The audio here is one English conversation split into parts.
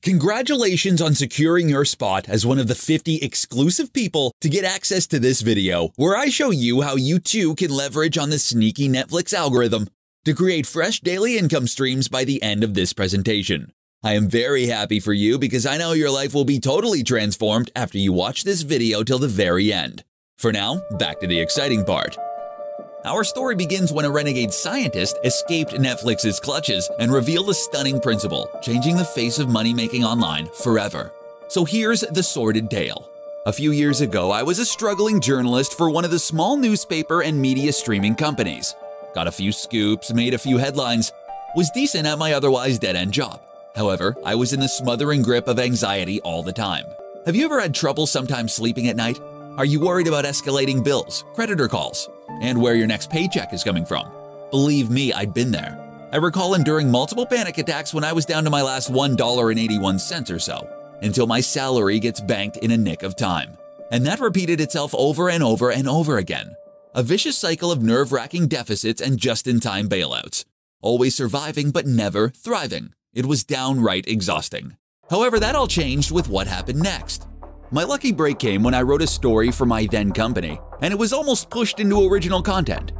Congratulations on securing your spot as one of the 50 exclusive people to get access to this video, where I show you how you too can leverage on the sneaky Netflix algorithm to create fresh daily income streams by the end of this presentation. I am very happy for you because I know your life will be totally transformed after you watch this video till the very end. For now, back to the exciting part. Our story begins when a renegade scientist escaped Netflix's clutches and revealed a stunning principle, changing the face of money-making online forever. So here's the sordid tale. A few years ago, I was a struggling journalist for one of the small newspaper and media streaming companies. Got a few scoops, made a few headlines, was decent at my otherwise dead-end job. However, I was in the smothering grip of anxiety all the time. Have you ever had trouble sometimes sleeping at night? Are you worried about escalating bills, creditor calls, and where your next paycheck is coming from? Believe me, I'd been there. I recall enduring multiple panic attacks when I was down to my last $1.81 or so, until my salary gets banked in a nick of time. And that repeated itself over and over and over again. A vicious cycle of nerve-wracking deficits and just-in-time bailouts. Always surviving but never thriving. It was downright exhausting. However, that all changed with what happened next. My lucky break came when I wrote a story for my then company, and it was almost pushed into original content.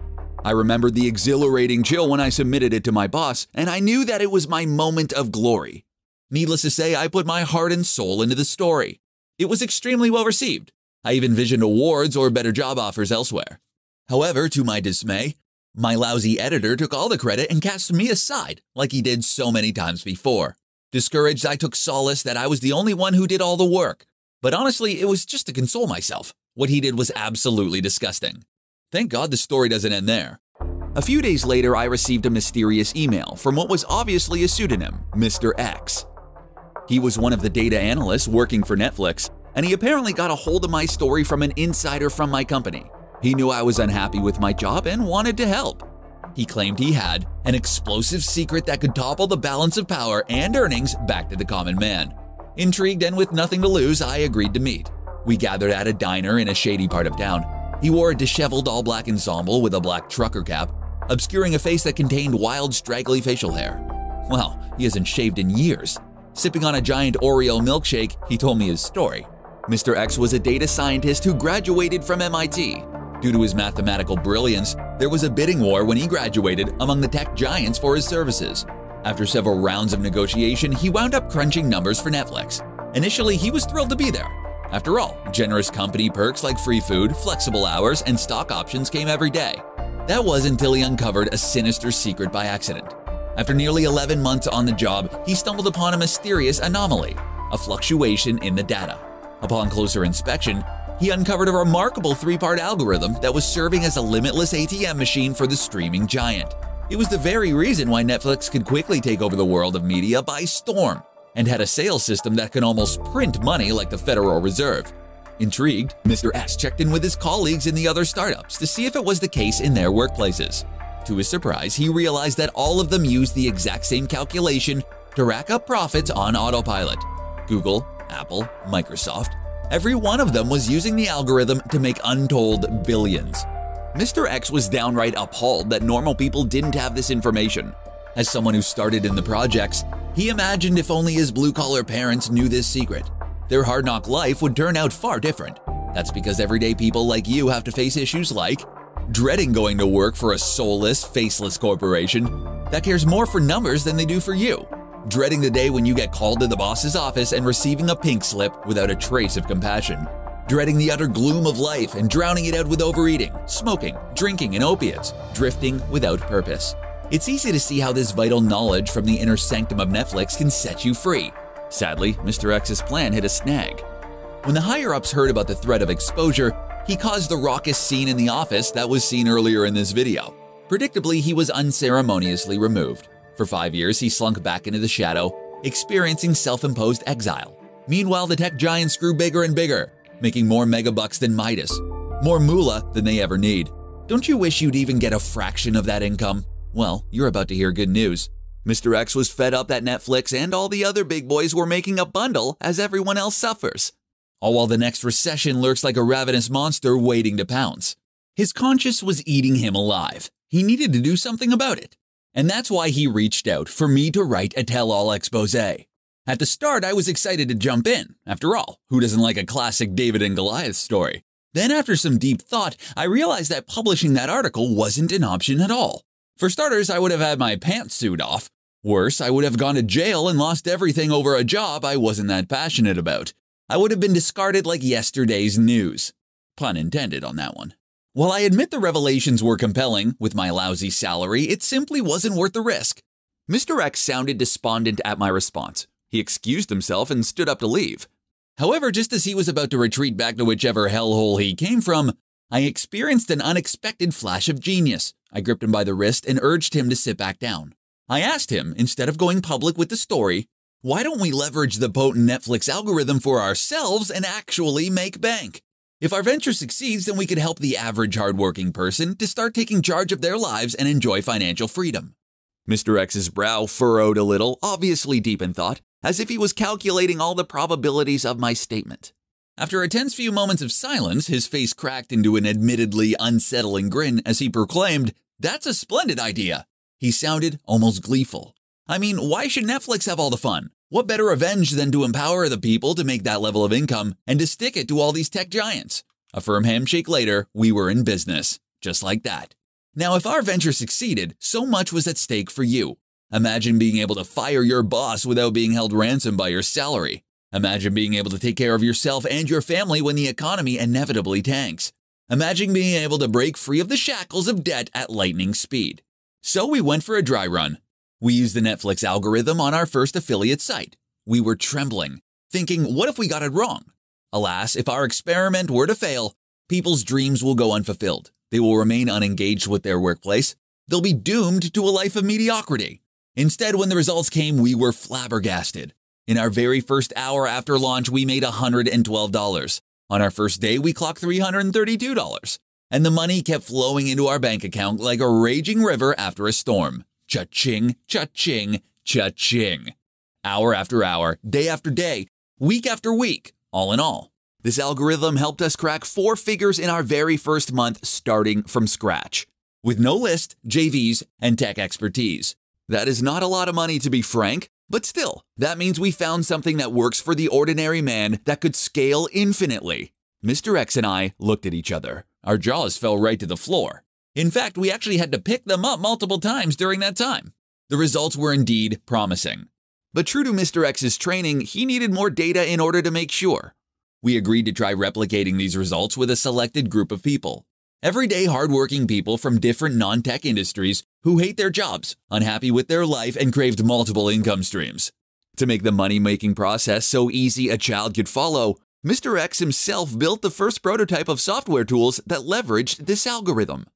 I remembered the exhilarating chill when I submitted it to my boss, and I knew that it was my moment of glory. Needless to say, I put my heart and soul into the story. It was extremely well received. I even envisioned awards or better job offers elsewhere. However, to my dismay, my lousy editor took all the credit and cast me aside like he did so many times before. Discouraged, I took solace that I was the only one who did all the work. But honestly, it was just to console myself. What he did was absolutely disgusting. Thank God the story doesn't end there. A few days later, I received a mysterious email from what was obviously a pseudonym, Mr. X. He was one of the data analysts working for Netflix, and he apparently got a hold of my story from an insider from my company. He knew I was unhappy with my job and wanted to help. He claimed he had an explosive secret that could topple the balance of power and earnings back to the common man. Intrigued and with nothing to lose, I agreed to meet. We gathered at a diner in a shady part of town. He wore a disheveled all-black ensemble with a black trucker cap, obscuring a face that contained wild, straggly facial hair. Well, he hasn't shaved in years. Sipping on a giant Oreo milkshake, he told me his story. Mr. X was a data scientist who graduated from MIT. Due to his mathematical brilliance, there was a bidding war when he graduated among the tech giants for his services. After several rounds of negotiation, he wound up crunching numbers for Netflix. Initially, he was thrilled to be there. After all, generous company perks like free food, flexible hours, and stock options came every day. That was until he uncovered a sinister secret by accident. After nearly 11 months on the job, he stumbled upon a mysterious anomaly, a fluctuation in the data. Upon closer inspection, he uncovered a remarkable three-part algorithm that was serving as a limitless ATM machine for the streaming giant. It was the very reason why Netflix could quickly take over the world of media by storm, and had a sales system that could almost print money like the Federal Reserve. Intrigued, Mr. S checked in with his colleagues in the other startups to see if it was the case in their workplaces. To his surprise, he realized that all of them used the exact same calculation to rack up profits on autopilot. Google, Apple, Microsoft, every one of them was using the algorithm to make untold billions. Mr. X was downright appalled that normal people didn't have this information. As someone who started in the projects, he imagined if only his blue-collar parents knew this secret, their hard-knock life would turn out far different. That's because everyday people like you have to face issues like dreading going to work for a soulless, faceless corporation that cares more for numbers than they do for you, dreading the day when you get called to the boss's office and receiving a pink slip without a trace of compassion, dreading the utter gloom of life and drowning it out with overeating, smoking, drinking, and opiates, drifting without purpose. It's easy to see how this vital knowledge from the inner sanctum of Netflix can set you free. Sadly, Mr. X's plan hit a snag. When the higher-ups heard about the threat of exposure, he caused the raucous scene in the office that was seen earlier in this video. Predictably, he was unceremoniously removed. For 5 years, he slunk back into the shadow, experiencing self-imposed exile. Meanwhile, the tech giants grew bigger and bigger, making more megabucks than Midas, more moolah than they ever need. Don't you wish you'd even get a fraction of that income? Well, you're about to hear good news. Mr. X was fed up that Netflix and all the other big boys were making a bundle as everyone else suffers, all while the next recession lurks like a ravenous monster waiting to pounce. His conscience was eating him alive. He needed to do something about it. And that's why he reached out for me to write a tell-all expose. At the start, I was excited to jump in. After all, who doesn't like a classic David and Goliath story? Then after some deep thought, I realized that publishing that article wasn't an option at all. For starters, I would have had my pantsuit off. Worse, I would have gone to jail and lost everything over a job I wasn't that passionate about. I would have been discarded like yesterday's news. Pun intended on that one. While I admit the revelations were compelling, with my lousy salary, it simply wasn't worth the risk. Mr. X sounded despondent at my response. He excused himself and stood up to leave. However, just as he was about to retreat back to whichever hellhole he came from, I experienced an unexpected flash of genius. I gripped him by the wrist and urged him to sit back down. I asked him, instead of going public with the story, why don't we leverage the potent Netflix algorithm for ourselves and actually make bank? If our venture succeeds, then we could help the average hardworking person to start taking charge of their lives and enjoy financial freedom. Mr. X's brow furrowed a little, obviously deep in thought, as if he was calculating all the probabilities of my statement. After a tense few moments of silence, his face cracked into an admittedly unsettling grin as he proclaimed, "That's a splendid idea." He sounded almost gleeful. I mean, why should Netflix have all the fun? What better revenge than to empower the people to make that level of income and to stick it to all these tech giants? A firm handshake later, we were in business. Just like that. Now, if our venture succeeded, so much was at stake for you. Imagine being able to fire your boss without being held ransom by your salary. Imagine being able to take care of yourself and your family when the economy inevitably tanks. Imagine being able to break free of the shackles of debt at lightning speed. So we went for a dry run. We used the Netflix algorithm on our first affiliate site. We were trembling, thinking, what if we got it wrong? Alas, if our experiment were to fail, people's dreams will go unfulfilled. They will remain unengaged with their workplace. They'll be doomed to a life of mediocrity. Instead, when the results came, we were flabbergasted. In our very first hour after launch, we made $112. On our first day, we clocked $332. And the money kept flowing into our bank account like a raging river after a storm. Cha-ching, cha-ching, cha-ching. Hour after hour, day after day, week after week, all in all. This algorithm helped us crack 4 figures in our very first month starting from scratch. With no list, JVs, and tech expertise. That is not a lot of money to be frank, but still, that means we found something that works for the ordinary man that could scale infinitely. Mr. X and I looked at each other. Our jaws fell right to the floor. In fact, we actually had to pick them up multiple times during that time. The results were indeed promising. But true to Mr. X's training, he needed more data in order to make sure. We agreed to try replicating these results with a selected group of people. Everyday hardworking people from different non-tech industries who hate their jobs, unhappy with their life, and craved multiple income streams. To make the money-making process so easy a child could follow, Mr. X himself built the first prototype of software tools that leveraged this algorithm,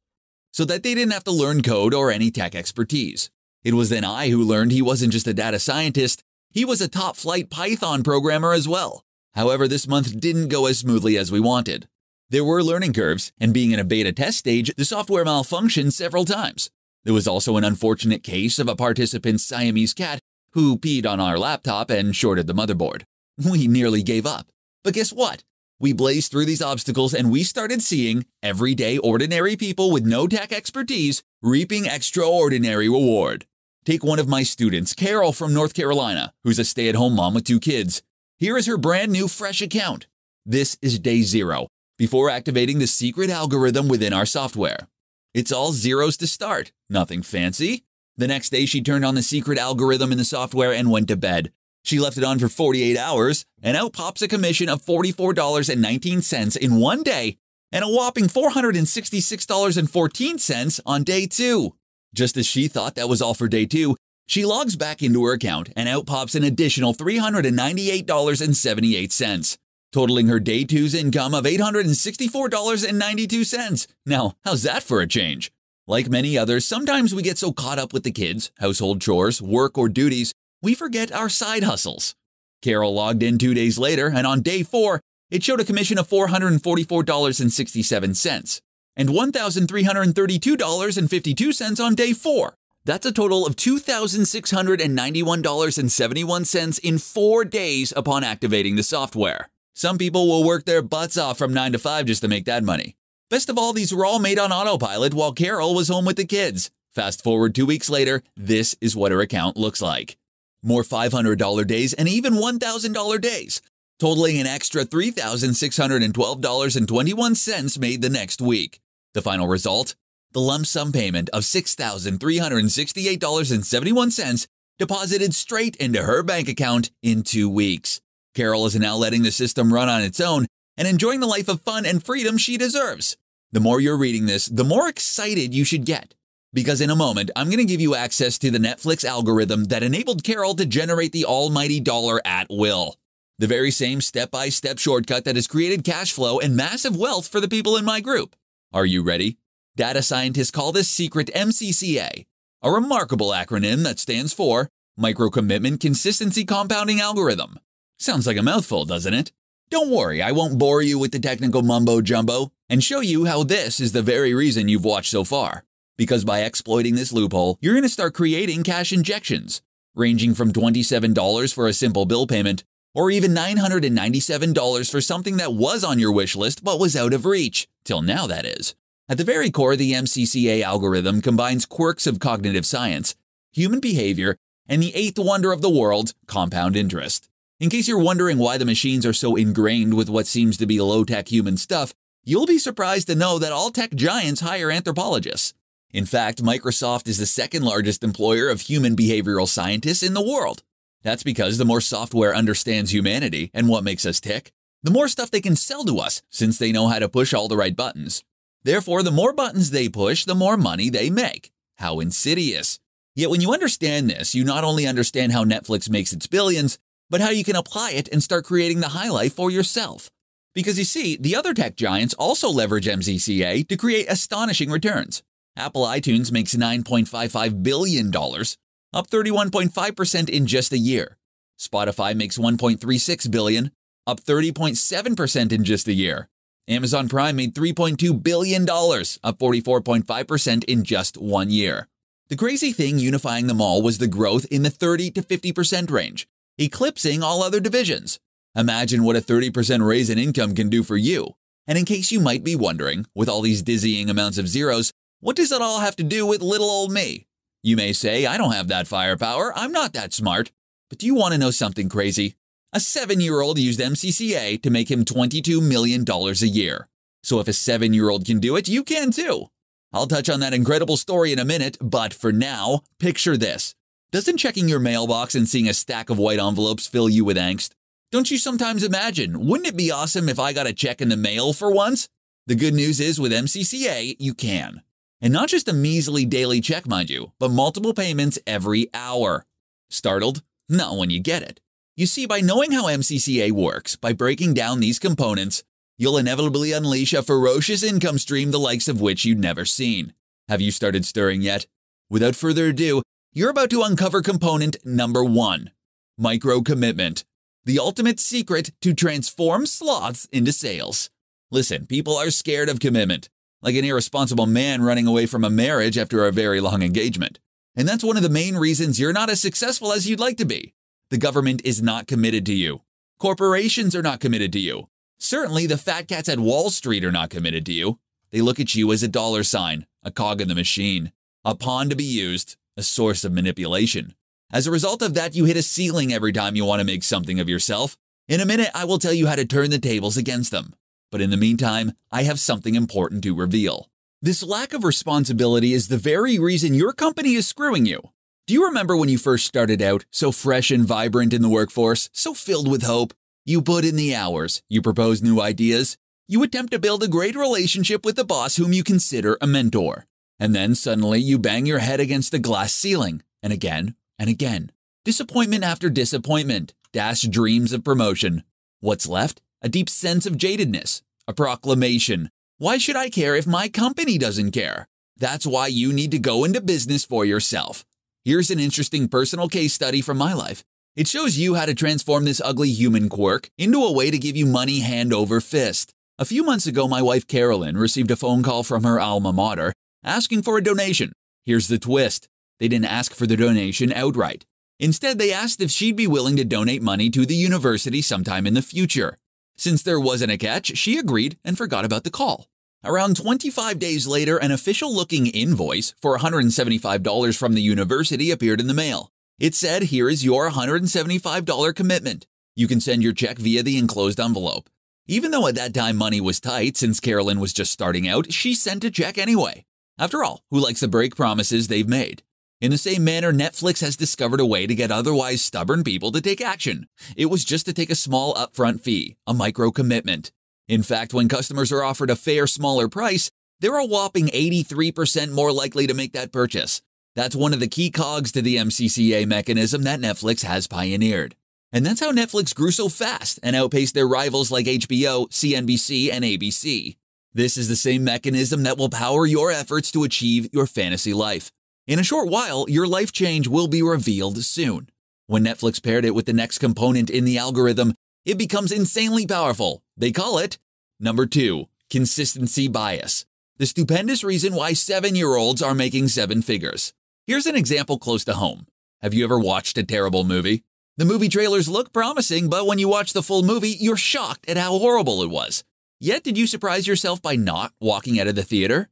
so that they didn't have to learn code or any tech expertise. It was then I who learned he wasn't just a data scientist, he was a top-flight Python programmer as well. However, this month didn't go as smoothly as we wanted. There were learning curves, and being in a beta test stage, the software malfunctioned several times. There was also an unfortunate case of a participant's Siamese cat who peed on our laptop and shorted the motherboard. We nearly gave up. But guess what? We blazed through these obstacles and we started seeing everyday ordinary people with no tech expertise reaping extraordinary reward. Take one of my students, Carol from North Carolina, who's a stay-at-home mom with 2 kids. Here is her brand new fresh account. This is day 0, before activating the secret algorithm within our software. It's all zeros to start, nothing fancy. The next day she turned on the secret algorithm in the software and went to bed. She left it on for 48 hours, and out pops a commission of $44.19 in one day, and a whopping $466.14 on day 2. Just as she thought that was all for day 2, she logs back into her account, and out pops an additional $398.78, totaling her day 2's income of $864.92. Now, how's that for a change? Like many others, sometimes we get so caught up with the kids, household chores, work, or duties, we forget our side hustles. Carol logged in 2 days later, and on day 4, it showed a commission of $444.67 and $1,332.52 on day 4. That's a total of $2,691.71 in 4 days upon activating the software. Some people will work their butts off from 9 to 5 just to make that money. Best of all, these were all made on autopilot while Carol was home with the kids. Fast forward 2 weeks later, this is what her account looks like. more $500 days, and even $1,000 days, totaling an extra $3,612.21 made the next week. The final result? The lump sum payment of $6,368.71 deposited straight into her bank account in 2 weeks. Carol is now letting the system run on its own and enjoying the life of fun and freedom she deserves. The more you're reading this, the more excited you should get. Because in a moment, I'm going to give you access to the Netflix algorithm that enabled Carol to generate the almighty dollar at will. The very same step-by-step shortcut that has created cash flow and massive wealth for the people in my group. Are you ready? Data scientists call this secret MCCA, a remarkable acronym that stands for Micro Commitment Consistency Compounding Algorithm. Sounds like a mouthful, doesn't it? Don't worry, I won't bore you with the technical mumbo-jumbo and show you how this is the very reason you've watched so far. Because by exploiting this loophole, you're going to start creating cash injections, ranging from $27 for a simple bill payment, or even $997 for something that was on your wish list but was out of reach, till now that is. At the very core, the MCCA algorithm combines quirks of cognitive science, human behavior, and the eighth wonder of the world, compound interest. In case you're wondering why the machines are so ingrained with what seems to be low-tech human stuff, you'll be surprised to know that all tech giants hire anthropologists. In fact, Microsoft is the second largest employer of human behavioral scientists in the world. That's because the more software understands humanity and what makes us tick, the more stuff they can sell to us since they know how to push all the right buttons. Therefore, the more buttons they push, the more money they make. How insidious. Yet when you understand this, you not only understand how Netflix makes its billions, but how you can apply it and start creating the high life for yourself. Because you see, the other tech giants also leverage MCCA to create astonishing returns. Apple iTunes makes $9.55 billion, up 31.5% in just a year. Spotify makes $1.36 billion, up 30.7% in just a year. Amazon Prime made $3.2 billion, up 44.5% in just 1 year. The crazy thing unifying them all was the growth in the 30 to 50% range, eclipsing all other divisions. Imagine what a 30% raise in income can do for you. And in case you might be wondering, with all these dizzying amounts of zeros, what does it all have to do with little old me? You may say, I don't have that firepower, I'm not that smart. But do you want to know something crazy? A 7-year-old used MCCA to make him $22 million a year. So if a 7-year-old can do it, you can too. I'll touch on that incredible story in a minute, but for now, picture this. Doesn't checking your mailbox and seeing a stack of white envelopes fill you with angst? Don't you sometimes imagine, wouldn't it be awesome if I got a check in the mail for once? The good news is with MCCA, you can. And not just a measly daily check, mind you, but multiple payments every hour. Startled? Not when you get it. You see, by knowing how MCCA works, by breaking down these components, you'll inevitably unleash a ferocious income stream the likes of which you'd never seen. Have you started stirring yet? Without further ado, you're about to uncover component number 1. Micro commitment. The ultimate secret to transform sloths into sales. Listen, people are scared of commitment. Like an irresponsible man running away from a marriage after a very long engagement. And that's one of the main reasons you're not as successful as you'd like to be. The government is not committed to you. Corporations are not committed to you. Certainly, the fat cats at Wall Street are not committed to you. They look at you as a dollar sign, a cog in the machine, a pawn to be used, a source of manipulation. As a result of that, you hit a ceiling every time you want to make something of yourself. In a minute, I will tell you how to turn the tables against them. But in the meantime, I have something important to reveal. This lack of responsibility is the very reason your company is screwing you. Do you remember when you first started out, so fresh and vibrant in the workforce, so filled with hope? You put in the hours, you propose new ideas, you attempt to build a great relationship with the boss whom you consider a mentor. And then suddenly you bang your head against a glass ceiling, and again, and again. Disappointment after disappointment, dashed dreams of promotion. What's left? A deep sense of jadedness, a proclamation. Why should I care if my company doesn't care? That's why you need to go into business for yourself. Here's an interesting personal case study from my life. It shows you how to transform this ugly human quirk into a way to give you money hand over fist. A few months ago, my wife Carolyn received a phone call from her alma mater asking for a donation. Here's the twist. They didn't ask for the donation outright. Instead, they asked if she'd be willing to donate money to the university sometime in the future. Since there wasn't a catch, she agreed and forgot about the call. Around 25 days later, an official-looking invoice for $175 from the university appeared in the mail. It said, "Here is your $175 commitment. You can send your check via the enclosed envelope." Even though at that time money was tight since Carolyn was just starting out, she sent a check anyway. After all, who likes to break promises they've made? In the same manner, Netflix has discovered a way to get otherwise stubborn people to take action. It was just to take a small upfront fee, a micro commitment. In fact, when customers are offered a fair, smaller price, they're a whopping 83% more likely to make that purchase. That's one of the key cogs to the MCCA mechanism that Netflix has pioneered. And that's how Netflix grew so fast and outpaced their rivals like HBO, CNBC, and ABC. This is the same mechanism that will power your efforts to achieve your fantasy life. In a short while, your life change will be revealed soon. When Netflix paired it with the next component in the algorithm, it becomes insanely powerful. They call it number 2, consistency bias. The stupendous reason why 7-year-olds are making 7 figures. Here's an example close to home. Have you ever watched a terrible movie? The movie trailers look promising, but when you watch the full movie, you're shocked at how horrible it was. Yet, did you surprise yourself by not walking out of the theater?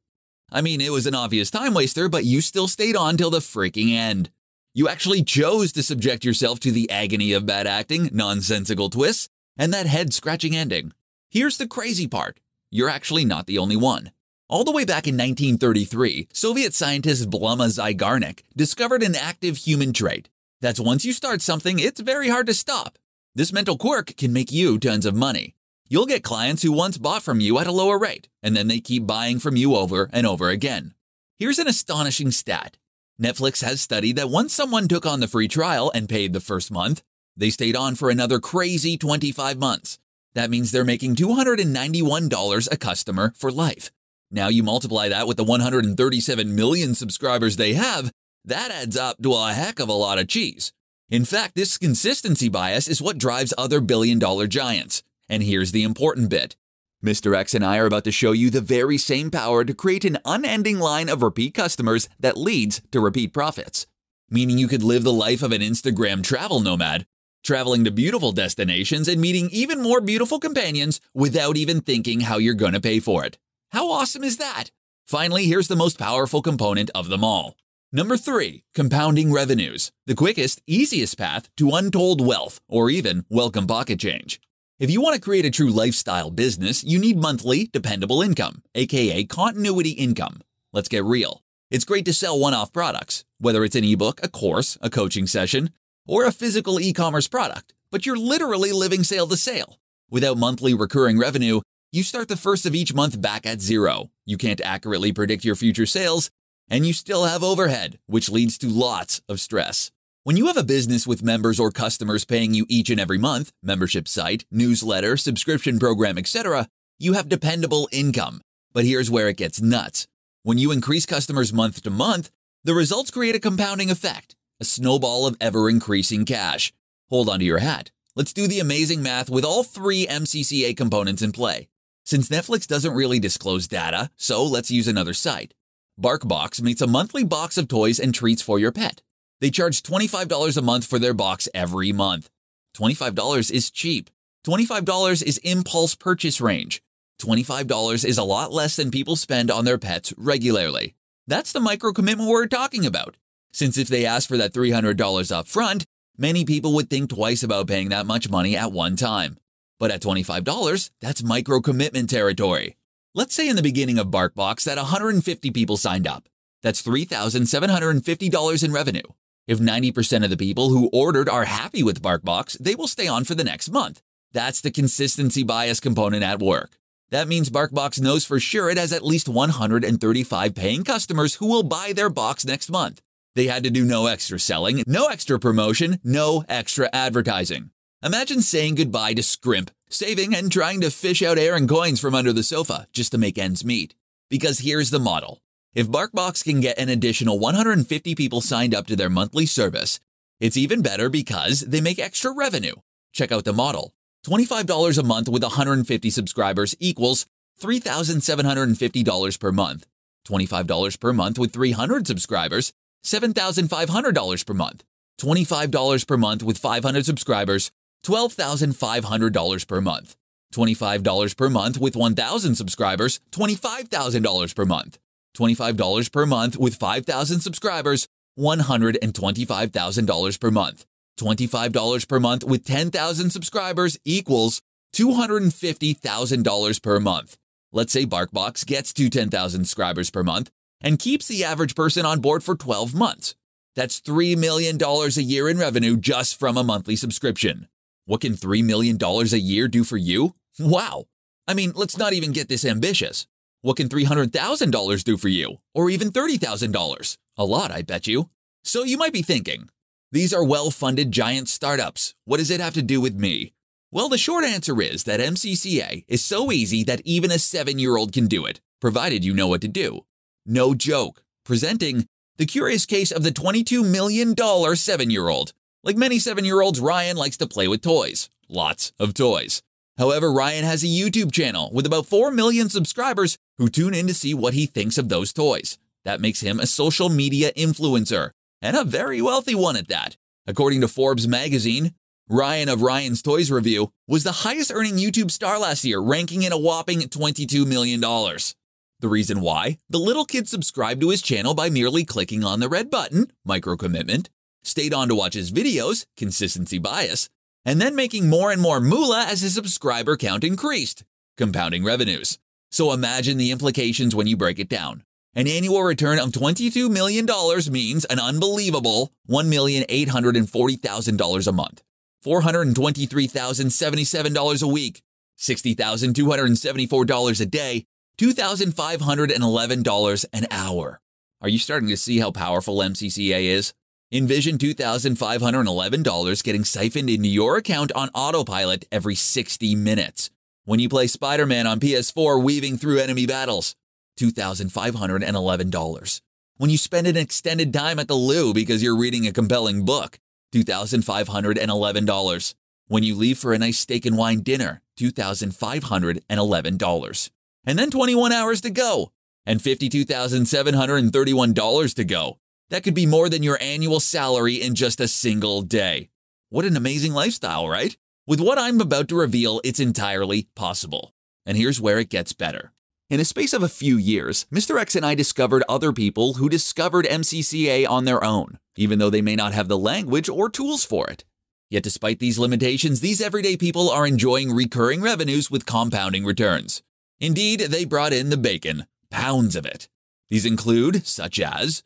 I mean, it was an obvious time waster, but you still stayed on till the freaking end. You actually chose to subject yourself to the agony of bad acting, nonsensical twists, and that head-scratching ending. Here's the crazy part. You're actually not the only one. All the way back in 1933, Soviet scientist Bluma Zygarnik discovered an active human trait. That's once you start something, it's very hard to stop. This mental quirk can make you tons of money. You'll get clients who once bought from you at a lower rate, and then they keep buying from you over and over again. Here's an astonishing stat. Netflix has studied that once someone took on the free trial and paid the first month, they stayed on for another crazy 25 months. That means they're making $291 a customer for life. Now you multiply that with the 137 million subscribers they have, that adds up to a heck of a lot of cheese. In fact, this consistency bias is what drives other billion-dollar giants. And here's the important bit. Mr. X and I are about to show you the very same power to create an unending line of repeat customers that leads to repeat profits. Meaning you could live the life of an Instagram travel nomad, traveling to beautiful destinations and meeting even more beautiful companions without even thinking how you're going to pay for it. How awesome is that? Finally, here's the most powerful component of them all. Number 3, compounding revenues. The quickest, easiest path to untold wealth or even welcome pocket change. If you want to create a true lifestyle business, you need monthly, dependable income, aka continuity income. Let's get real. It's great to sell one-off products, whether it's an ebook, a course, a coaching session, or a physical e-commerce product, but you're literally living sale to sale. Without monthly recurring revenue, you start the first of each month back at zero. You can't accurately predict your future sales, and you still have overhead, which leads to lots of stress. When you have a business with members or customers paying you each and every month, membership site, newsletter, subscription program, etc., you have dependable income. But here's where it gets nuts. When you increase customers month to month, the results create a compounding effect, a snowball of ever-increasing cash. Hold on to your hat. Let's do the amazing math with all 3 MCCA components in play. Since Netflix doesn't really disclose data, so let's use another site. BarkBox makes a monthly box of toys and treats for your pet. They charge $25 a month for their box every month. $25 is cheap. $25 is impulse purchase range. $25 is a lot less than people spend on their pets regularly. That's the micro commitment we're talking about. Since if they ask for that $300 up front, many people would think twice about paying that much money at one time. But at $25, that's micro commitment territory. Let's say in the beginning of BarkBox that 150 people signed up. That's $3,750 in revenue. If 90% of the people who ordered are happy with BarkBox, they will stay on for the next month. That's the consistency bias component at work. That means BarkBox knows for sure it has at least 135 paying customers who will buy their box next month. They had to do no extra selling, no extra promotion, no extra advertising. Imagine saying goodbye to scrimp, saving and trying to fish out air and coins from under the sofa just to make ends meet. Because here's the model. If BarkBox can get an additional 150 people signed up to their monthly service, it's even better because they make extra revenue. Check out the model. $25 a month with 150 subscribers equals $3,750 per month. $25 per month with 300 subscribers, $7,500 per month. $25 per month with 500 subscribers, $12,500 per month. $25 per month with 1,000 subscribers, $25,000 per month. $25 per month with 5,000 subscribers, $125,000 per month. $25 per month with 10,000 subscribers equals $250,000 per month. Let's say BarkBox gets to 10,000 subscribers per month and keeps the average person on board for 12 months. That's $3 million a year in revenue just from a monthly subscription. What can $3 million a year do for you? Wow! I mean, let's not even get this ambitious. What can $300,000 do for you? Or even $30,000? A lot, I bet you. So you might be thinking, these are well-funded giant startups. What does it have to do with me? Well, the short answer is that MCCA is so easy that even a 7-year-old can do it, provided you know what to do. No joke. Presenting the curious case of the $22 million 7-year-old. Like many 7-year-olds, Ryan likes to play with toys. Lots of toys. However, Ryan has a YouTube channel with about 4 million subscribers who tune in to see what he thinks of those toys. That makes him a social media influencer, and a very wealthy one at that. According to Forbes magazine, Ryan of Ryan's Toys Review was the highest earning YouTube star last year, ranking in a whopping $22 million. The reason why? The little kid subscribed to his channel by merely clicking on the red button, micro-commitment, stayed on to watch his videos, consistency bias, and then making more and more moolah as his subscriber count increased, compounding revenues. So imagine the implications when you break it down. An annual return of $22 million means an unbelievable $1,840,000 a month, $423,077 a week, $60,274 a day, $2,511 an hour. Are you starting to see how powerful MCCA is? Envision $2,511 getting siphoned into your account on autopilot every 60 minutes. When you play Spider-Man on PS4 weaving through enemy battles, $2,511. When you spend an extended time at the loo because you're reading a compelling book, $2,511. When you leave for a nice steak and wine dinner, $2,511. And then 21 hours to go, and $52,731 to go. That could be more than your annual salary in just a single day. What an amazing lifestyle, right? With what I'm about to reveal, it's entirely possible. And here's where it gets better. In a space of a few years, Mr. X and I discovered other people who discovered MCCA on their own, even though they may not have the language or tools for it. Yet despite these limitations, these everyday people are enjoying recurring revenues with compounding returns. Indeed, they brought in the bacon, pounds of it. These include, such as,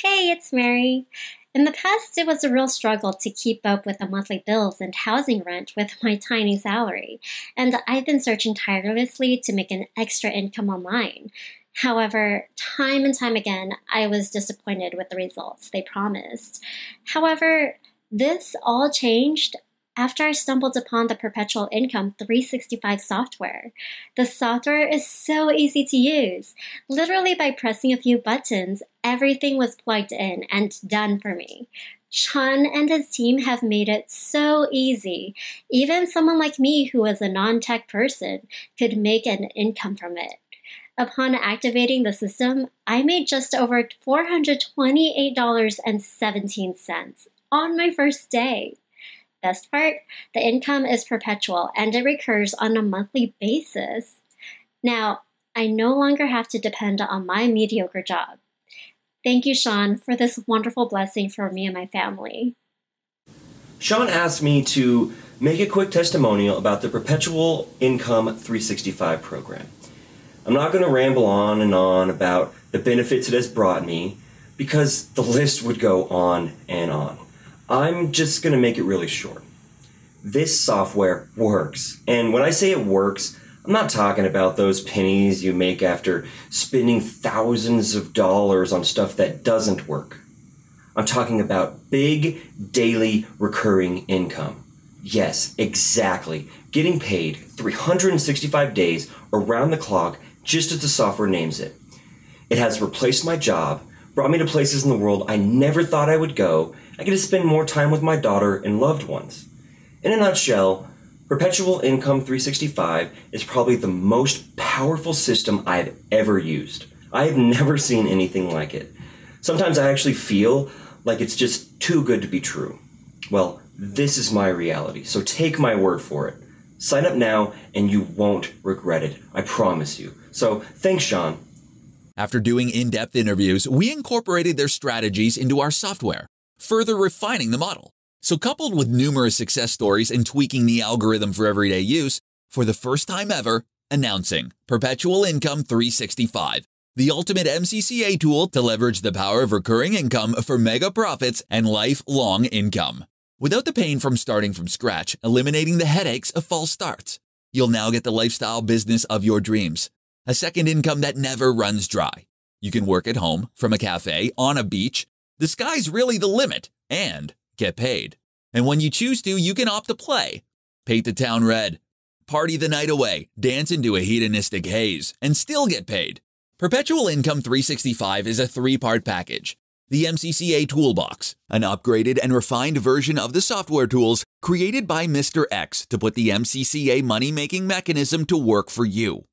Hey, it's Mary. In the past, it was a real struggle to keep up with the monthly bills and housing rent with my tiny salary, and I've been searching tirelessly to make an extra income online. However, time and time again, I was disappointed with the results they promised. However, this all changed after I stumbled upon the Perpetual Income 365 software. The software is so easy to use. Literally by pressing a few buttons, everything was plugged in and done for me. Sean and his team have made it so easy. Even someone like me who is a non-tech person could make an income from it. Upon activating the system, I made just over $428.17 on my first day. Best part, the income is perpetual and it recurs on a monthly basis. Now, I no longer have to depend on my mediocre job. Thank you, Sean, for this wonderful blessing for me and my family. Sean asked me to make a quick testimonial about the Perpetual Income 365 program. I'm not going to ramble on and on about the benefits it has brought me because the list would go on and on. I'm just going to make it really short. This software works. And when I say it works, I'm not talking about those pennies you make after spending thousands of dollars on stuff that doesn't work. I'm talking about big, daily, recurring income. Yes, exactly. Getting paid 365 days around the clock, just as the software names it. It has replaced my job, brought me to places in the world I never thought I would go. I get to spend more time with my daughter and loved ones. In a nutshell, Perpetual Income 365 is probably the most powerful system I've ever used. I have never seen anything like it. Sometimes I actually feel like it's just too good to be true. Well, this is my reality, so take my word for it. Sign up now and you won't regret it, I promise you. So thanks, Sean. After doing in-depth interviews, we incorporated their strategies into our software, further refining the model. So coupled with numerous success stories and tweaking the algorithm for everyday use, for the first time ever, announcing Perpetual Income 365, the ultimate MCCA tool to leverage the power of recurring income for mega profits and lifelong income. Without the pain from starting from scratch, eliminating the headaches of false starts, you'll now get the lifestyle business of your dreams. A second income that never runs dry. You can work at home, from a cafe, on a beach. The sky's really the limit, and get paid. And when you choose to, you can opt to play. Paint the town red. Party the night away, dance into a hedonistic haze, and still get paid. Perpetual Income 365 is a 3-part package. The MCCA Toolbox, an upgraded and refined version of the software tools created by Mr. X to put the MCCA money-making mechanism to work for you.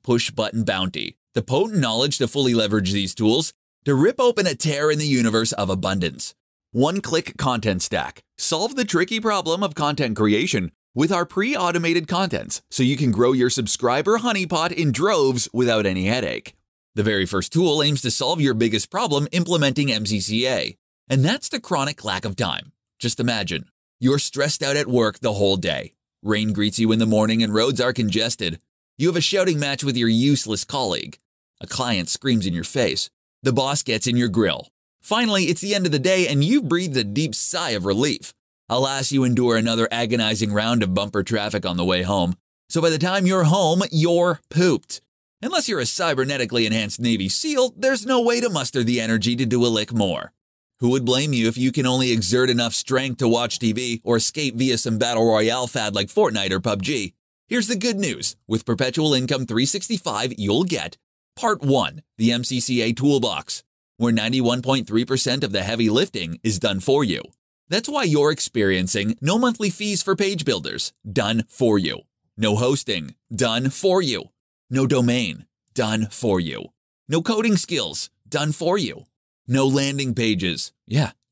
Push Button Bounty, the potent knowledge to fully leverage these tools to rip open a tear in the universe of abundance. One-click content stack. Solve the tricky problem of content creation with our pre-automated contents so you can grow your subscriber honeypot in droves without any headache. The very first tool aims to solve your biggest problem implementing MCCA, and that's the chronic lack of time. Just imagine, you're stressed out at work the whole day. Rain greets you in the morning and roads are congested. You have a shouting match with your useless colleague. A client screams in your face. The boss gets in your grill. Finally, it's the end of the day and you've breathed a deep sigh of relief. Alas, you endure another agonizing round of bumper traffic on the way home. So by the time you're home, you're pooped. Unless you're a cybernetically enhanced Navy SEAL, there's no way to muster the energy to do a lick more. Who would blame you if you can only exert enough strength to watch TV or escape via some battle royale fad like Fortnite or PUBG? Here's the good news. With Perpetual Income 365, you'll get Part 1, the MCCA Toolbox, where 91.3% of the heavy lifting is done for you. That's why you're experiencing no monthly fees for page builders, done for you. No hosting, done for you. No domain, done for you. No coding skills, done for you. No landing pages,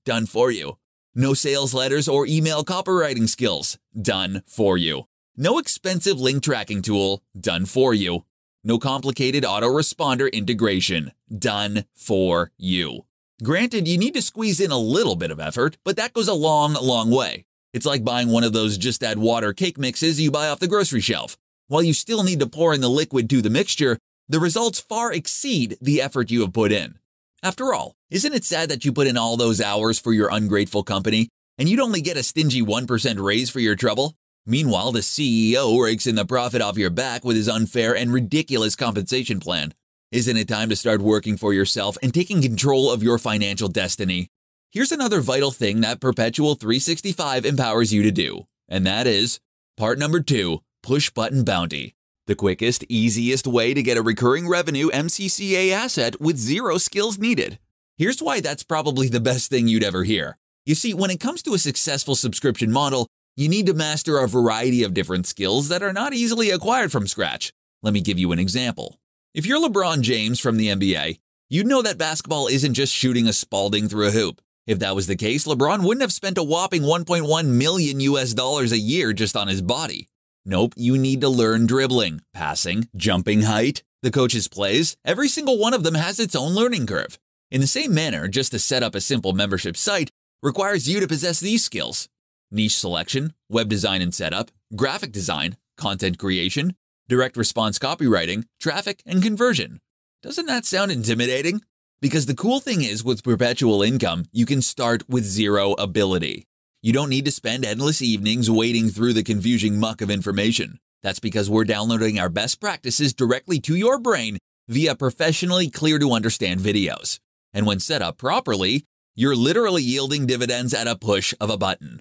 done for you. No sales letters or email copywriting skills, done for you. No expensive link tracking tool, done for you. No complicated autoresponder integration, done for you. Granted, you need to squeeze in a little bit of effort, but that goes a long, long way. It's like buying one of those just add water cake mixes you buy off the grocery shelf. While you still need to pour in the liquid to the mixture, the results far exceed the effort you have put in. After all, isn't it sad that you put in all those hours for your ungrateful company, and you'd only get a stingy 1% raise for your trouble? Meanwhile, the CEO rakes in the profit off your back with his unfair and ridiculous compensation plan. Isn't it time to start working for yourself and taking control of your financial destiny? Here's another vital thing that Perpetual 365 empowers you to do, and that is part number 2, Push Button Bounty. The quickest, easiest way to get a recurring revenue MCCA asset with zero skills needed. Here's why that's probably the best thing you'd ever hear. You see, when it comes to a successful subscription model, you need to master a variety of different skills that are not easily acquired from scratch. Let me give you an example. If you're LeBron James from the NBA, you'd know that basketball isn't just shooting a Spalding through a hoop. If that was the case, LeBron wouldn't have spent a whopping $1.1 million a year just on his body. Nope, you need to learn dribbling, passing, jumping height, the coach's plays. Every single one of them has its own learning curve. In the same manner, just to set up a simple membership site requires you to possess these skills: niche selection, web design and setup, graphic design, content creation, direct response copywriting, traffic, and conversion. Doesn't that sound intimidating? Because the cool thing is, with Perpetual Income, you can start with zero ability. You don't need to spend endless evenings wading through the confusing muck of information. That's because we're downloading our best practices directly to your brain via professionally clear-to-understand videos. And when set up properly, you're literally yielding dividends at a push of a button.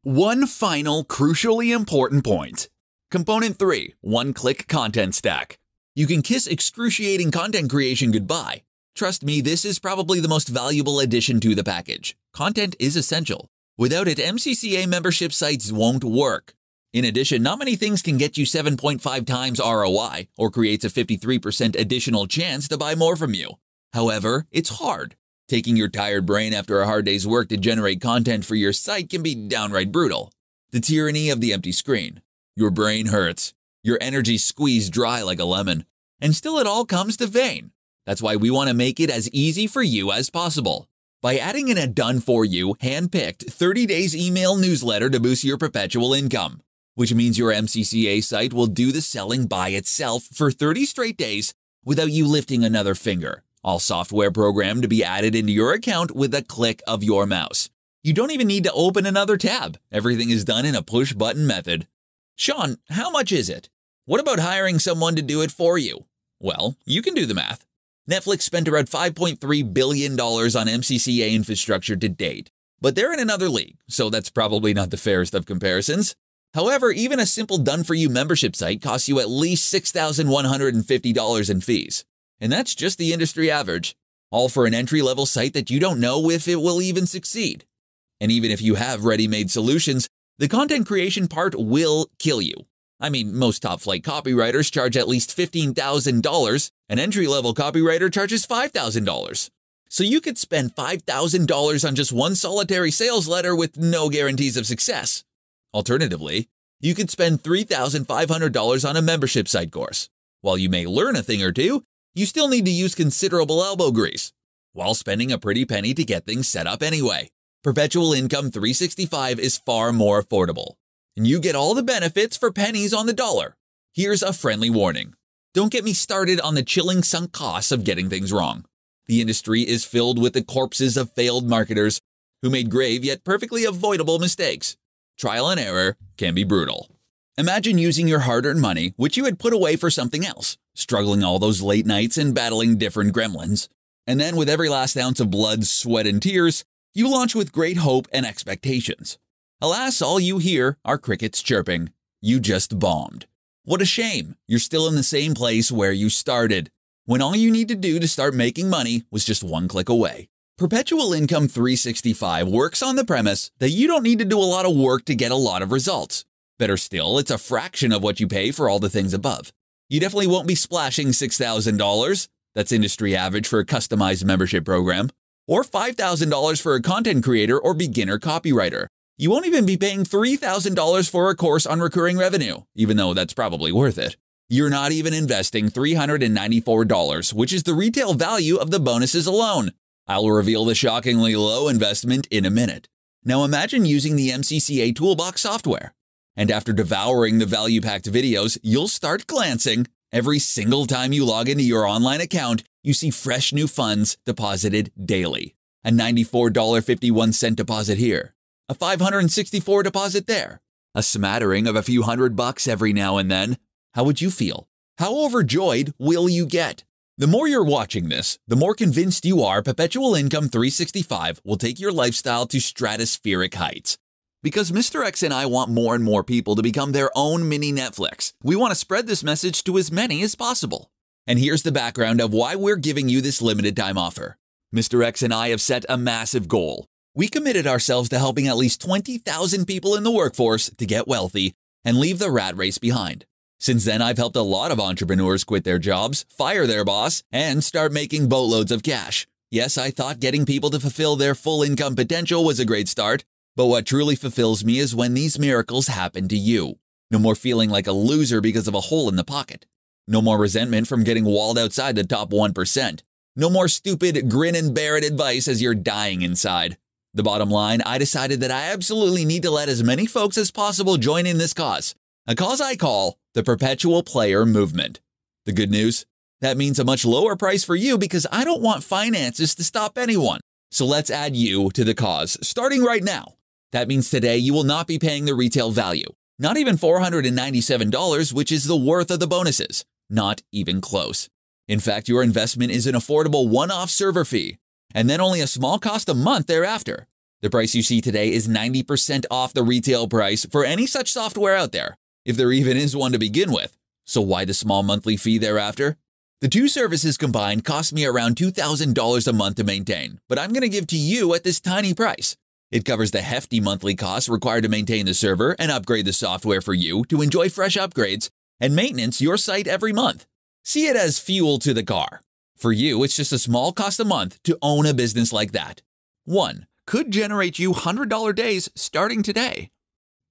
One final, crucially important point. Component 3, one-click content stack. You can kiss excruciating content creation goodbye. Trust me, this is probably the most valuable addition to the package. Content is essential. Without it, MCCA membership sites won't work. In addition, not many things can get you 7.5 times ROI or creates a 53% additional chance to buy more from you. However, it's hard. Taking your tired brain after a hard day's work to generate content for your site can be downright brutal. The tyranny of the empty screen. Your brain hurts. Your energy squeezed dry like a lemon. And still it all comes to vain. That's why we want to make it as easy for you as possible. By adding in a done-for-you, hand-picked 30 days email newsletter to boost your perpetual income, which means your MCCA site will do the selling by itself for 30 straight days without you lifting another finger. All software programmed to be added into your account with a click of your mouse. You don't even need to open another tab. Everything is done in a push-button method. Sean, how much is it? What about hiring someone to do it for you? Well, you can do the math. Netflix spent around $5.3 billion on MCCA infrastructure to date, but they're in another league, so that's probably not the fairest of comparisons. However, even a simple done-for-you membership site costs you at least $6,150 in fees. And that's just the industry average, all for an entry-level site that you don't know if it will even succeed. And even if you have ready-made solutions, the content creation part will kill you. I mean, most top-flight copywriters charge at least $15,000. An entry-level copywriter charges $5,000. So you could spend $5,000 on just one solitary sales letter with no guarantees of success. Alternatively, you could spend $3,500 on a membership site course. While you may learn a thing or two, you still need to use considerable elbow grease, while spending a pretty penny to get things set up anyway. Perpetual Income 365 is far more affordable, and you get all the benefits for pennies on the dollar. Here's a friendly warning. Don't get me started on the chilling sunk costs of getting things wrong. The industry is filled with the corpses of failed marketers who made grave yet perfectly avoidable mistakes. Trial and error can be brutal. Imagine using your hard-earned money, which you had put away for something else, struggling all those late nights and battling different gremlins. And then with every last ounce of blood, sweat, and tears, you launch with great hope and expectations. Alas, all you hear are crickets chirping. You just bombed. What a shame. You're still in the same place where you started, when all you need to do to start making money was just one click away. Perpetual Income 365 works on the premise that you don't need to do a lot of work to get a lot of results. Better still, it's a fraction of what you pay for all the things above. You definitely won't be splashing $6,000. That's industry average for a customized membership program. Or $5,000 for a content creator or beginner copywriter. You won't even be paying $3,000 for a course on recurring revenue, even though that's probably worth it. You're not even investing $394, which is the retail value of the bonuses alone. I'll reveal the shockingly low investment in a minute. Now imagine using the MCCA Toolbox software. And after devouring the value-packed videos, you'll start glancing. Every single time you log into your online account, you see fresh new funds deposited daily. A $94.51 deposit here. A $564 deposit there. A smattering of a few $100 every now and then. How would you feel? How overjoyed will you get? The more you're watching this, the more convinced you are Perpetual Income 365 will take your lifestyle to stratospheric heights. Because Mr. X and I want more and more people to become their own mini Netflix. We want to spread this message to as many as possible. And here's the background of why we're giving you this limited time offer. Mr. X and I have set a massive goal. We committed ourselves to helping at least 20,000 people in the workforce to get wealthy and leave the rat race behind. Since then, I've helped a lot of entrepreneurs quit their jobs, fire their boss, and start making boatloads of cash. Yes, I thought getting people to fulfill their full income potential was a great start, but what truly fulfills me is when these miracles happen to you. No more feeling like a loser because of a hole in the pocket. No more resentment from getting walled outside the top 1%. No more stupid grin and bear it advice as you're dying inside. The bottom line, I decided that I absolutely need to let as many folks as possible join in this cause. A cause I call the Perpetual Player Movement. The good news? That means a much lower price for you because I don't want finances to stop anyone. So let's add you to the cause, starting right now. That means today you will not be paying the retail value. Not even $497, which is the worth of the bonuses. Not even close. In fact, your investment is an affordable one-off server fee, and then only a small cost a month thereafter. The price you see today is 90% off the retail price for any such software out there, if there even is one to begin with. So why the small monthly fee thereafter? The two services combined cost me around $2,000 a month to maintain, but I'm going to give to you at this tiny price. It covers the hefty monthly costs required to maintain the server and upgrade the software for you to enjoy fresh upgrades and maintenance your site every month. See it as fuel to the car. For you, it's just a small cost a month to own a business like that. 1. Could generate you $100 days starting today.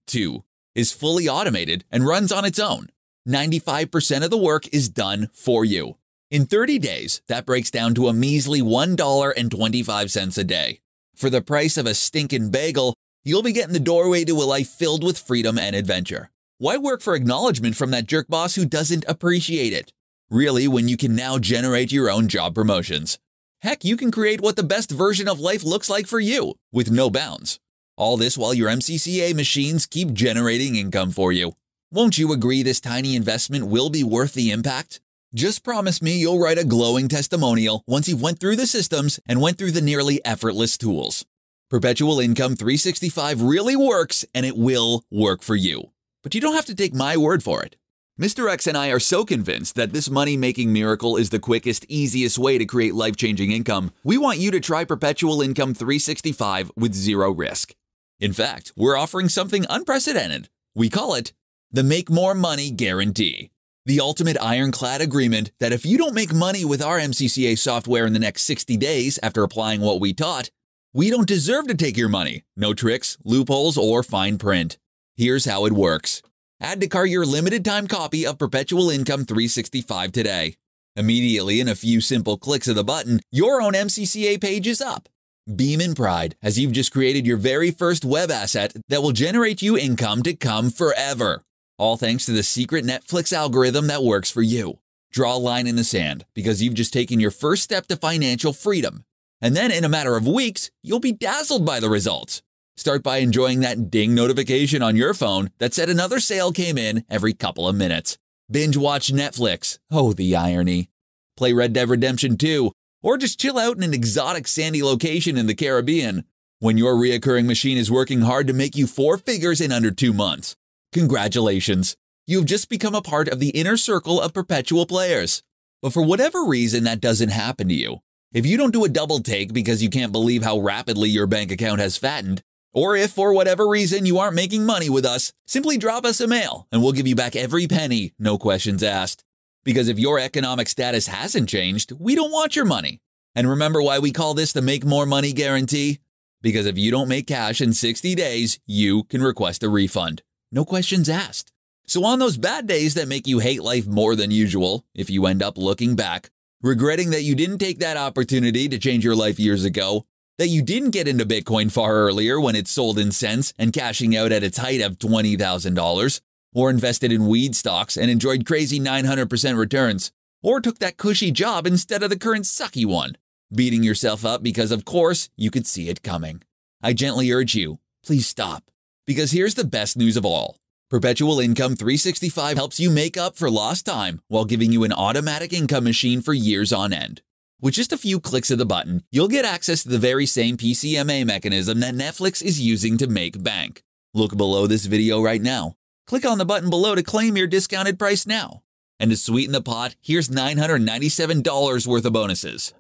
2. Is fully automated and runs on its own. 95% of the work is done for you. In 30 days, that breaks down to a measly $1.25 a day. For the price of a stinking bagel, you'll be getting the doorway to a life filled with freedom and adventure. Why work for acknowledgement from that jerk boss who doesn't appreciate it? Really, when you can now generate your own job promotions. Heck, you can create what the best version of life looks like for you, with no bounds. All this while your MCCA machines keep generating income for you. Won't you agree this tiny investment will be worth the impact? Just promise me you'll write a glowing testimonial once you've went through the systems and went through the nearly effortless tools. Perpetual Income 365 really works, and it will work for you. But you don't have to take my word for it. Mr. X and I are so convinced that this money-making miracle is the quickest, easiest way to create life-changing income, we want you to try Perpetual Income 365 with zero risk. In fact, we're offering something unprecedented. We call it the Make More Money Guarantee. The ultimate ironclad agreement that if you don't make money with our MCCA software in the next 60 days after applying what we taught, we don't deserve to take your money. No tricks, loopholes, or fine print. Here's how it works. Add to cart your limited-time copy of Perpetual Income 365 today. Immediately, in a few simple clicks of the button, your own MCCA page is up. Beam in pride as you've just created your very first web asset that will generate you income to come forever. All thanks to the secret Netflix algorithm that works for you. Draw a line in the sand because you've just taken your first step to financial freedom. And then in a matter of weeks, you'll be dazzled by the results. Start by enjoying that ding notification on your phone that said another sale came in every couple of minutes. Binge watch Netflix. Oh, the irony. Play Red Dead Redemption 2, or just chill out in an exotic sandy location in the Caribbean when your reoccurring machine is working hard to make you four figures in under 2 months. Congratulations. You've just become a part of the inner circle of perpetual players. But for whatever reason that doesn't happen to you, if you don't do a double take because you can't believe how rapidly your bank account has fattened, or if for whatever reason you aren't making money with us, simply drop us a mail and we'll give you back every penny, no questions asked. Because if your economic status hasn't changed, we don't want your money. And remember why we call this the Make More Money Guarantee? Because if you don't make cash in 60 days, you can request a refund. No questions asked. So on those bad days that make you hate life more than usual, if you end up looking back, regretting that you didn't take that opportunity to change your life years ago, that you didn't get into Bitcoin far earlier when it sold in cents and cashing out at its height of $20,000, or invested in weed stocks and enjoyed crazy 900% returns, or took that cushy job instead of the current sucky one, beating yourself up because of course you could see it coming. I gently urge you, please stop. Because here's the best news of all. Perpetual Income 365 helps you make up for lost time while giving you an automatic income machine for years on end. With just a few clicks of the button, you'll get access to the very same PCMA mechanism that Netflix is using to make bank. Look below this video right now. Click on the button below to claim your discounted price now. And to sweeten the pot, here's $997 worth of bonuses.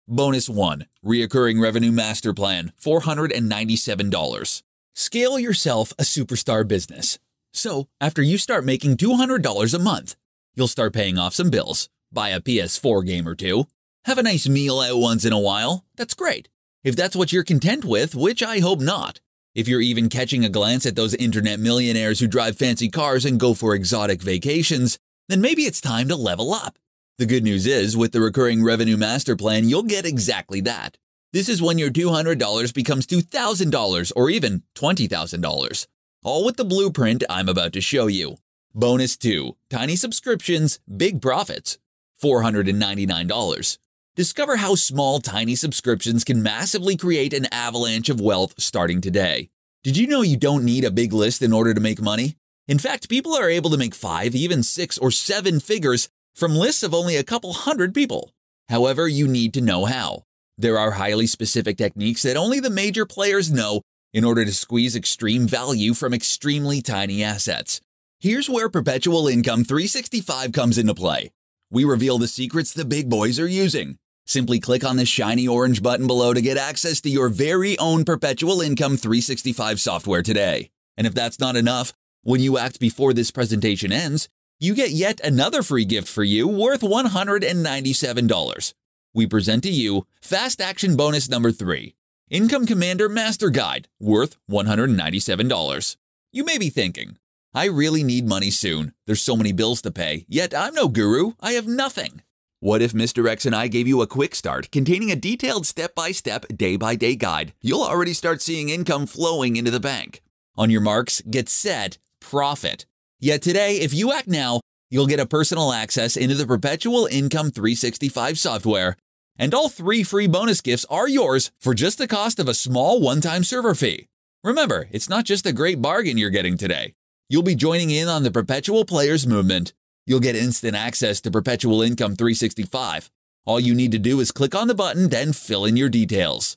Bonus 1. Reoccurring Revenue Master Plan, $497. Scale yourself a superstar business. So, after you start making $200 a month, you'll start paying off some bills, buy a PS4 game or two, have a nice meal out once in a while. That's great. If that's what you're content with, which I hope not. If you're even catching a glance at those internet millionaires who drive fancy cars and go for exotic vacations, then maybe it's time to level up. The good news is, with the Recurring Revenue Master Plan, you'll get exactly that. This is when your $200 becomes $2,000 or even $20,000. All with the blueprint I'm about to show you. Bonus 2. Tiny subscriptions, big profits. $499. Discover how small, tiny subscriptions can massively create an avalanche of wealth starting today. Did you know you don't need a big list in order to make money? In fact, people are able to make 5, even 6, or 7 figures from lists of only a couple hundred people. However, you need to know how. There are highly specific techniques that only the major players know in order to squeeze extreme value from extremely tiny assets. Here's where Perpetual Income 365 comes into play. We reveal the secrets the big boys are using. Simply click on the shiny orange button below to get access to your very own Perpetual Income 365 software today. And if that's not enough, when you act before this presentation ends, you get yet another free gift for you worth $197. We present to you Fast Action Bonus number 3, Income Commander Master Guide, worth $197. You may be thinking, I really need money soon. There's so many bills to pay, yet I'm no guru, I have nothing. What if Mr. X and I gave you a quick start containing a detailed step-by-step, day-by-day guide? You'll already start seeing income flowing into the bank. On your marks, get set, profit. Yet today, if you act now, you'll get a personal access into the Perpetual Income 365 software. And all 3 free bonus gifts are yours for just the cost of a small one-time server fee. Remember, it's not just a great bargain you're getting today. You'll be joining in on the Perpetual Players movement. You'll get instant access to Perpetual Income 365. All you need to do is click on the button, then fill in your details.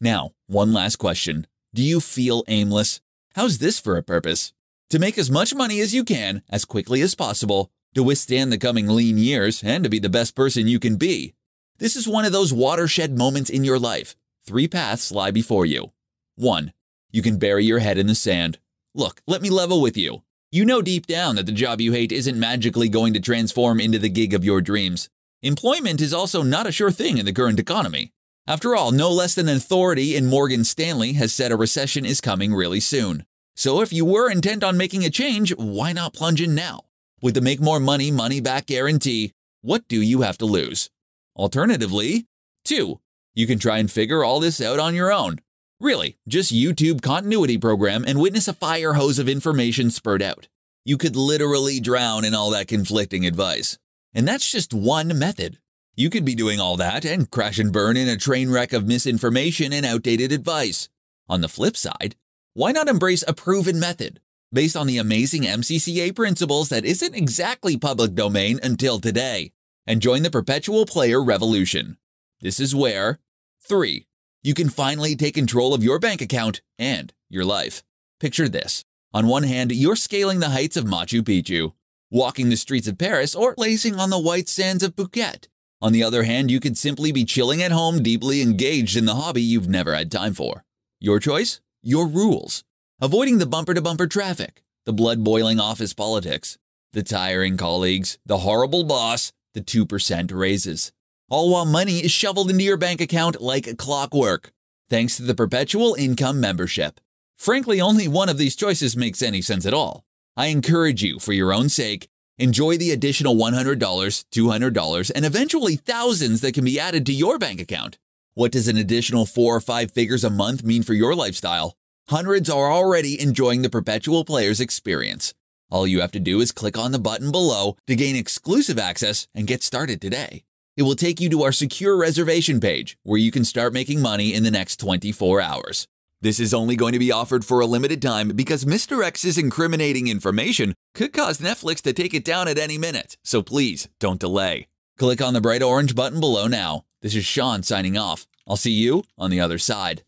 Now, one last question. Do you feel aimless? How's this for a purpose? To make as much money as you can, as quickly as possible, to withstand the coming lean years, and to be the best person you can be. This is one of those watershed moments in your life. 3 paths lie before you. 1. You can bury your head in the sand. Look, let me level with you. You know deep down that the job you hate isn't magically going to transform into the gig of your dreams. Employment is also not a sure thing in the current economy. After all, no less than an authority in Morgan Stanley has said a recession is coming really soon. So if you were intent on making a change, why not plunge in now? With the make more money, money back guarantee, what do you have to lose? Alternatively, 2. You can try and figure all this out on your own. Really, just YouTube continuity program and witness a fire hose of information spurt out. You could literally drown in all that conflicting advice. And that's just one method. You could be doing all that and crash and burn in a train wreck of misinformation and outdated advice. On the flip side, why not embrace a proven method based on the amazing MCCA principles that isn't exactly public domain until today, and join the perpetual player revolution? This is where 3. You can finally take control of your bank account and your life. Picture this. On one hand, you're scaling the heights of Machu Picchu, walking the streets of Paris, or lacing on the white sands of Phuket. On the other hand, you could simply be chilling at home, deeply engaged in the hobby you've never had time for. Your choice? Your rules. Avoiding the bumper-to-bumper traffic, the blood-boiling office politics, the tiring colleagues, the horrible boss, the 2% raises. All while money is shoveled into your bank account like clockwork, thanks to the Perpetual Income membership. Frankly, only one of these choices makes any sense at all. I encourage you, for your own sake, enjoy the additional $100, $200, and eventually thousands that can be added to your bank account. What does an additional 4 or 5 figures a month mean for your lifestyle? Hundreds are already enjoying the Perpetual Players experience. All you have to do is click on the button below to gain exclusive access and get started today. It will take you to our secure reservation page where you can start making money in the next 24 hours. This is only going to be offered for a limited time because Mr. X's incriminating information could cause Netflix to take it down at any minute, so please don't delay. Click on the bright orange button below now. This is Sean signing off. I'll see you on the other side.